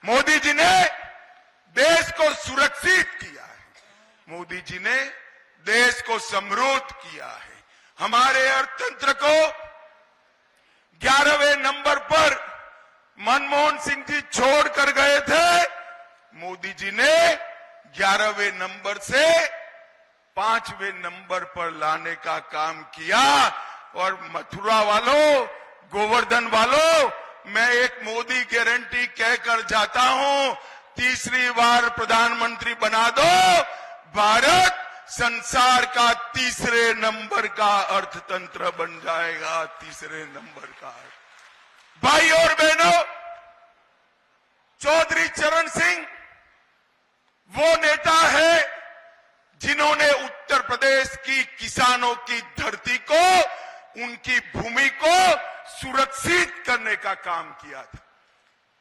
मोदी जी ने देश को सुरक्षित किया है। मोदी जी ने देश को समृद्ध किया है। हमारे अर्थतंत्र को 11वें नंबर पर मनमोहन सिंह जी छोड़ कर गए थे। मोदी जी ने 11वें नंबर से 5वें नंबर पर लाने का काम किया। और मथुरा वालों, गोवर्धन वालों, मैं एक मोदी गारंटी कहकर जाता हूं, तीसरी बार प्रधानमंत्री बना दो, भारत संसार का तीसरे नंबर का अर्थतंत्र बन जाएगा। तीसरे नंबर का। भाई और बहनों, चौधरी चरण सिंह वो नेता है जिन्होंने उत्तर प्रदेश की किसानों की धरती को, उनकी भूमि को सुरक्षित करने का काम किया था।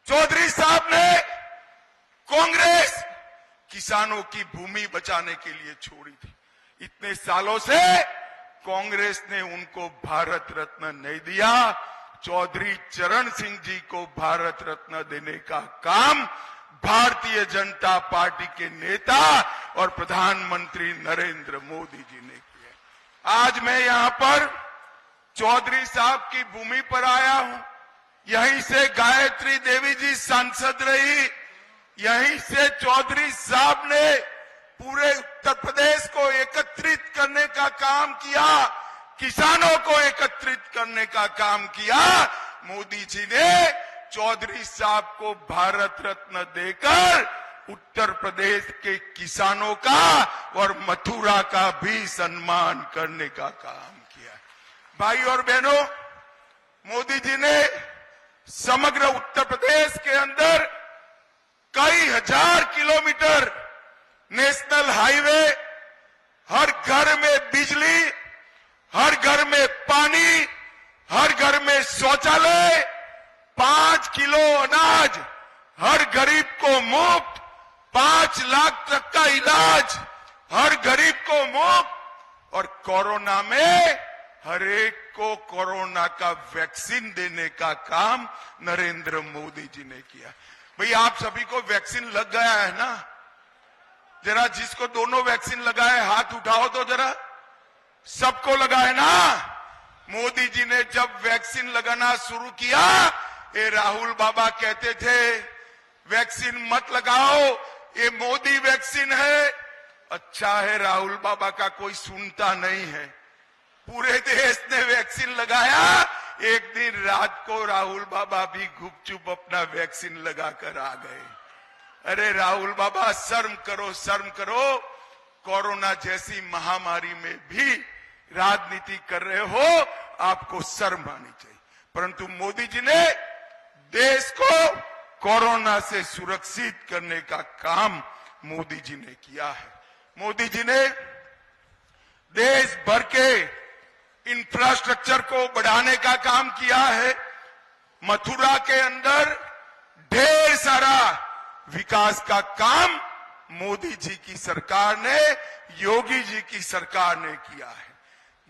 चौधरी साहब ने कांग्रेस किसानों की भूमि बचाने के लिए छोड़ी थी। इतने सालों से कांग्रेस ने उनको भारत रत्न नहीं दिया। चौधरी चरण सिंह जी को भारत रत्न देने का काम भारतीय जनता पार्टी के नेता और प्रधानमंत्री नरेंद्र मोदी जी ने किया। आज मैं यहां पर चौधरी साहब की भूमि पर आया हूं। यहीं से गायत्री देवी जी सांसद रही। यहीं से चौधरी साहब ने पूरे उत्तर प्रदेश को एकत्रित करने का काम किया, किसानों को एकत्रित करने का काम किया। मोदी जी ने चौधरी साहब को भारत रत्न देकर उत्तर प्रदेश के किसानों का और मथुरा का भी सम्मान करने का काम किया। भाई और बहनों, मोदी जी ने समग्र उत्तर प्रदेश के अंदर कई हजार किलोमीटर नेशनल हाईवे, हर घर में बिजली, हर घर में पानी, हर घर में शौचालय, 5 किलो अनाज हर गरीब को मुफ्त, 5 लाख तक का इलाज हर गरीब को मुफ्त, और कोरोना में हर एक को कोरोना का वैक्सीन देने का काम नरेंद्र मोदी जी ने किया। भाई आप सभी को वैक्सीन लग गया है ना? जरा जिसको दोनों वैक्सीन लगाए हाथ उठाओ तो जरा। सबको लगा है ना? मोदी जी ने जब वैक्सीन लगाना शुरू किया, ये राहुल बाबा कहते थे वैक्सीन मत लगाओ, ये मोदी वैक्सीन है। अच्छा है राहुल बाबा का कोई सुनता नहीं है। पूरे देश ने वैक्सीन लगाया। एक दिन रात को राहुल बाबा भी गुपचुप अपना वैक्सीन लगाकर आ गए। अरे राहुल बाबा शर्म करो, शर्म करो। कोरोना जैसी महामारी में भी राजनीति कर रहे हो, आपको शर्म आनी चाहिए। परंतु मोदी जी ने देश को कोरोना से सुरक्षित करने का काम मोदी जी ने किया है। मोदी जी ने देश भर के इंफ्रास्ट्रक्चर को बढ़ाने का काम किया है। मथुरा के अंदर ढेर सारा विकास का काम मोदी जी की सरकार ने, योगी जी की सरकार ने किया है।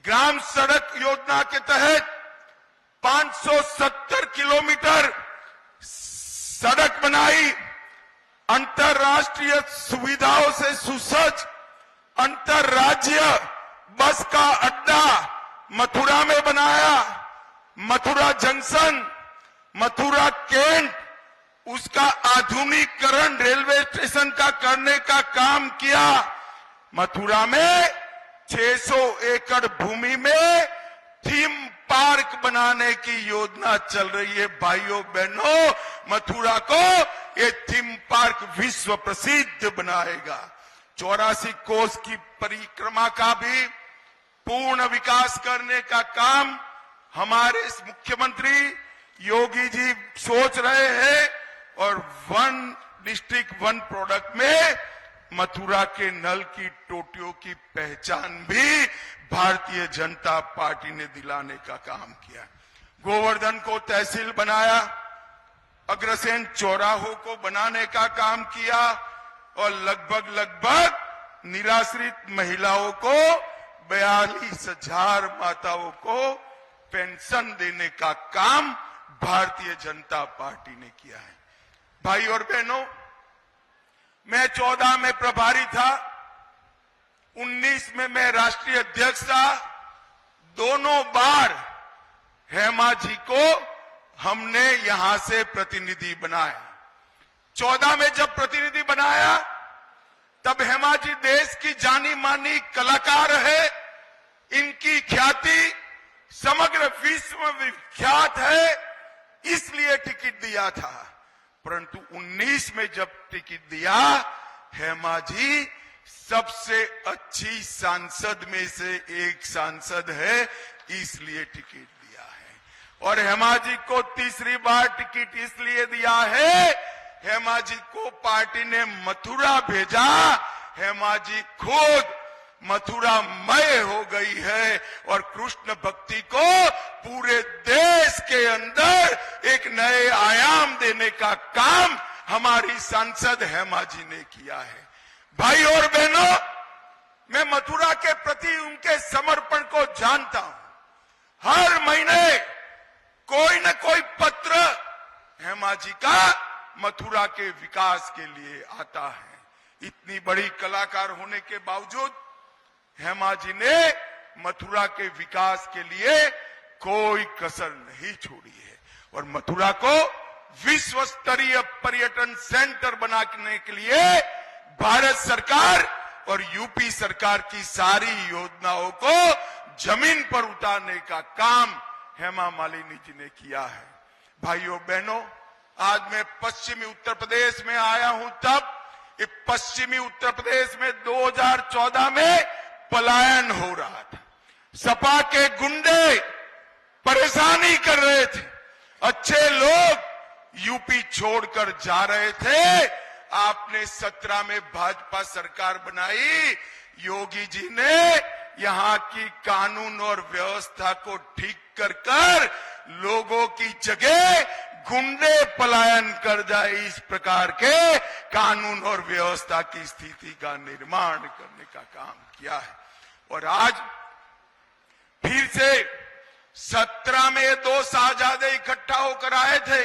ग्राम सड़क योजना के तहत 570 किलोमीटर सड़क बनाई। अंतर्राष्ट्रीय सुविधाओं से सुसज्ज अंतर्राज्यीय बस का अड्डा मथुरा में बनाया। मथुरा जंक्शन, मथुरा कैंट, उसका आधुनिकीकरण रेलवे स्टेशन का करने का काम किया। मथुरा में 600 एकड़ भूमि में थीम पार्क बनाने की योजना चल रही है। भाइयों बहनों, मथुरा को ये थीम पार्क विश्व प्रसिद्ध बनाएगा। 84 कोस की परिक्रमा का भी पूर्ण विकास करने का काम हमारे मुख्यमंत्री योगी जी सोच रहे हैं। और 1 डिस्ट्रिक्ट 1 प्रोडक्ट में मथुरा के नल की टोटियों की पहचान भी भारतीय जनता पार्टी ने दिलाने का काम किया। गोवर्धन को तहसील बनाया, अग्रसेन चौराहों को बनाने का काम किया, और लगभग निराश्रित महिलाओं को 42,000 माताओं को पेंशन देने का काम भारतीय जनता पार्टी ने किया है। भाई और बहनों, मैं 14 में प्रभारी था, 19 में मैं राष्ट्रीय अध्यक्ष था। दोनों बार हेमा जी को हमने यहां से प्रतिनिधि बनाया। 14 में जब प्रतिनिधि बनाया तब हेमा जी देश की जानी मानी कलाकार है, इनकी ख्याति समग्र विश्व में विख्यात है, इसलिए टिकट दिया था। परंतु 19 में जब टिकट दिया, हेमा जी सबसे अच्छी सांसद में से एक सांसद है, इसलिए टिकट दिया है। और हेमा जी को तीसरी बार टिकट इसलिए दिया है, हेमा जी को पार्टी ने मथुरा भेजा, हेमा जी खुद मथुरामय हो गई है और कृष्ण भक्ति को पूरे देश के अंदर एक नए आयाम देने का काम हमारी सांसद हेमा जी ने किया है। भाई और बहनों, मैं मथुरा के प्रति उनके समर्पण को जानता हूं। हर महीने कोई न कोई पत्र हेमा जी का मथुरा के विकास के लिए आता है। इतनी बड़ी कलाकार होने के बावजूद हेमा जी ने मथुरा के विकास के लिए कोई कसर नहीं छोड़ी है और मथुरा को विश्व स्तरीय पर्यटन सेंटर बनाने के लिए भारत सरकार और यूपी सरकार की सारी योजनाओं को जमीन पर उतारने का काम हेमा मालिनी जी ने किया है। भाइयों बहनों, आज मैं पश्चिमी उत्तर प्रदेश में आया हूं, तब ये पश्चिमी उत्तर प्रदेश में 2014 में पलायन हो रहा था। सपा के गुंडे परेशानी कर रहे थे, अच्छे लोग यूपी छोड़कर जा रहे थे। आपने 17 में भाजपा सरकार बनाई, योगी जी ने यहां की कानून और व्यवस्था को ठीक कर लोगों की जगह गुंडे पलायन कर जाए, इस प्रकार के कानून और व्यवस्था की स्थिति का निर्माण करने का काम किया है। और आज फिर से 17 में 2 साहजादे इकट्ठा होकर आए थे,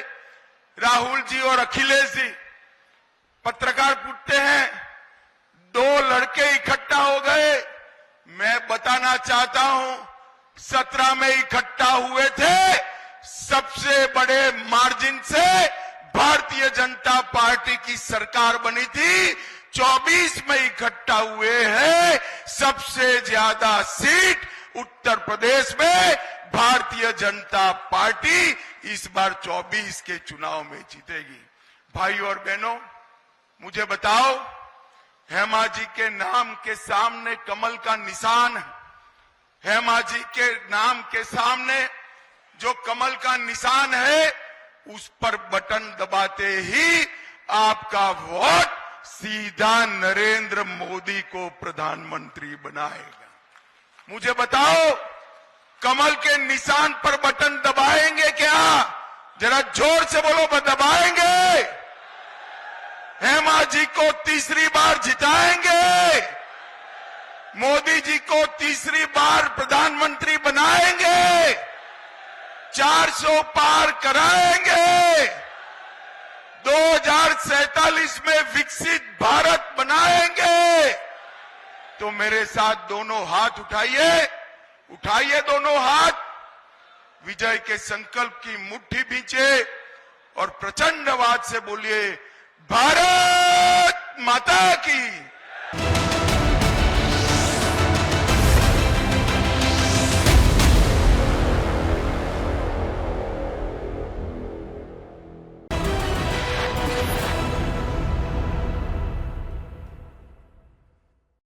राहुल जी और अखिलेश जी। पत्रकार पूछते हैं 2 लड़के इकट्ठा हो गए। मैं बताना चाहता हूं, 17 में इकट्ठा हुए थे, सबसे बड़े मार्जिन से भारतीय जनता पार्टी की सरकार बनी थी। 24 में इकट्ठा हुए हैं, सबसे ज्यादा सीट उत्तर प्रदेश में भारतीय जनता पार्टी इस बार 24 के चुनाव में जीतेगी। भाई और बहनों, मुझे बताओ, हेमा जी के नाम के सामने कमल का निशान है। हेमा जी के नाम के सामने जो कमल का निशान है, उस पर बटन दबाते ही आपका वोट सीधा नरेंद्र मोदी को प्रधानमंत्री बनाएगा। मुझे बताओ, कमल के निशान पर बटन दबाएंगे क्या? जरा जोर से बोलो, दबाएंगे? हेमा जी को तीसरी बार जिताएंगे? मोदी जी को तीसरी बार प्रधानमंत्री बनाएंगे? 400 पार कराएंगे? 2047 में विकसित भारत बनाएंगे? तो मेरे साथ दोनों हाथ उठाइए, उठाइए दोनों हाथ, विजय के संकल्प की मुट्ठी भींचे और प्रचंड आवाज से बोलिए, भारत माता की।